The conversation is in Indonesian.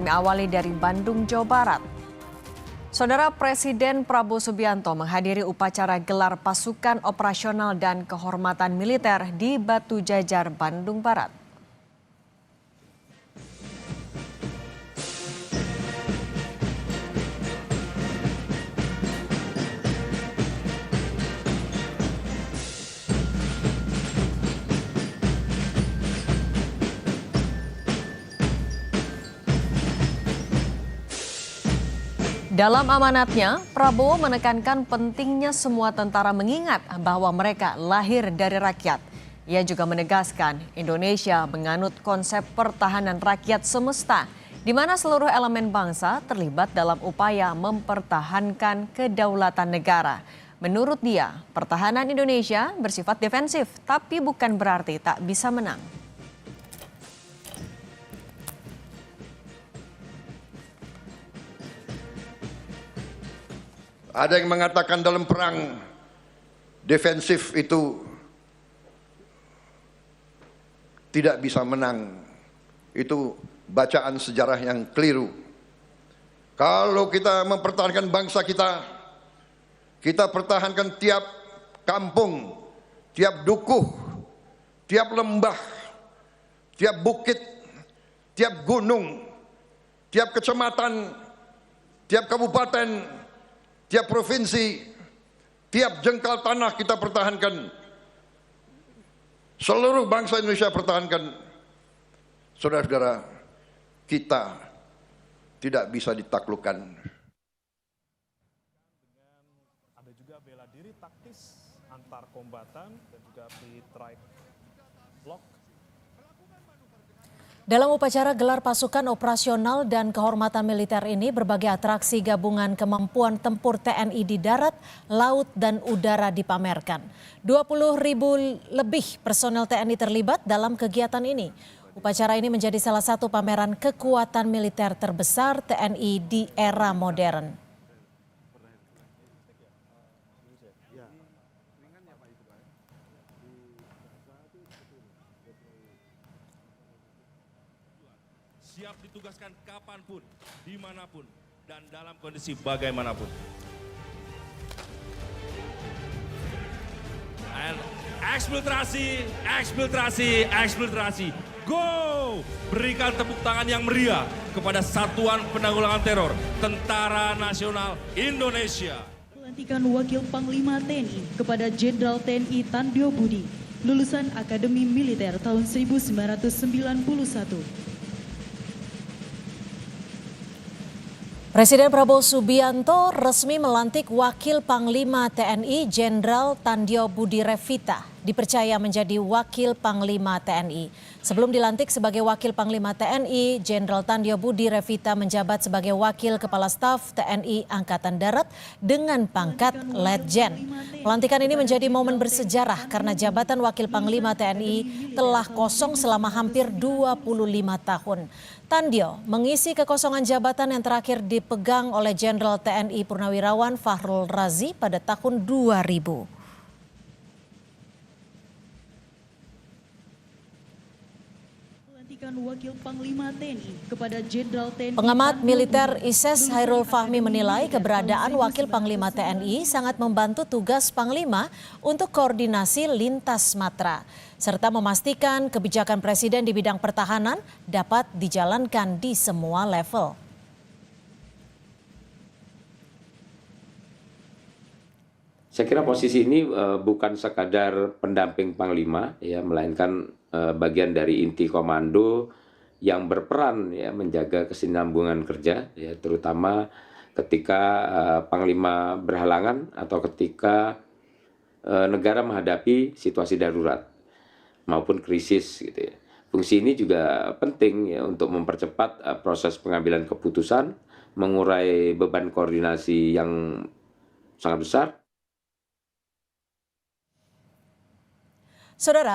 Kami awali dari Bandung, Jawa Barat. Saudara Presiden Prabowo Subianto menghadiri upacara gelar pasukan operasional dan kehormatan militer di Batu Jajar, Bandung Barat. Dalam amanatnya, Prabowo menekankan pentingnya semua tentara mengingat bahwa mereka lahir dari rakyat. Ia juga menegaskan Indonesia menganut konsep pertahanan rakyat semesta, di mana seluruh elemen bangsa terlibat dalam upaya mempertahankan kedaulatan negara. Menurut dia, pertahanan Indonesia bersifat defensif, tapi bukan berarti tak bisa menang. Ada yang mengatakan dalam perang defensif itu tidak bisa menang. Itu bacaan sejarah yang keliru. Kalau kita mempertahankan bangsa kita pertahankan tiap kampung, tiap dukuh, tiap lembah, tiap bukit, tiap gunung, tiap kecamatan, tiap kabupaten, tiap provinsi, tiap jengkal tanah kita pertahankan. Seluruh bangsa Indonesia pertahankan. Saudara-saudara, kita tidak bisa ditaklukkan. Ada juga bela diri taktis antar kombatan dan juga free strike block. Dalam upacara gelar pasukan operasional dan kehormatan militer ini, berbagai atraksi gabungan kemampuan tempur TNI di darat, laut, dan udara dipamerkan. 20.000 lebih personel TNI terlibat dalam kegiatan ini. Upacara ini menjadi salah satu pameran kekuatan militer terbesar TNI di era modern. Siap ditugaskan kapanpun, dimanapun, dan dalam kondisi bagaimanapun. And eksfiltrasi, go! Berikan tepuk tangan yang meriah kepada Satuan Penanggulangan Teror Tentara Nasional Indonesia. Pelantikan Wakil Panglima TNI kepada Jenderal TNI Tandjo Budi, lulusan Akademi Militer tahun 1991. Presiden Prabowo Subianto resmi melantik Wakil Panglima TNI Jenderal Tandjo Budi Revita dipercaya menjadi Wakil Panglima TNI. Sebelum dilantik sebagai Wakil Panglima TNI, Jenderal Tandjo Budi Revita menjabat sebagai Wakil Kepala Staf TNI Angkatan Darat dengan pangkat Letjen. Pelantikan ini menjadi momen bersejarah karena jabatan Wakil Panglima TNI telah kosong selama hampir 25 tahun. Tandjo mengisi kekosongan jabatan yang terakhir dipegang oleh Jenderal TNI Purnawirawan Fahrul Razi pada tahun 2000. Wakil Panglima TNI kepada Jenderal TNI. Pengamat militer ISES Hairul Fahmi menilai keberadaan Wakil Panglima TNI sangat membantu tugas Panglima untuk koordinasi lintas matra, serta memastikan kebijakan Presiden di bidang pertahanan dapat dijalankan di semua level. Saya kira posisi ini bukan sekadar pendamping Panglima, ya, melainkan bagian dari inti komando yang berperan, ya, menjaga kesinambungan kerja, ya, terutama ketika Panglima berhalangan atau ketika negara menghadapi situasi darurat maupun krisis, gitu ya. Fungsi ini juga penting, ya, untuk mempercepat proses pengambilan keputusan, mengurai beban koordinasi yang sangat besar. Saudara,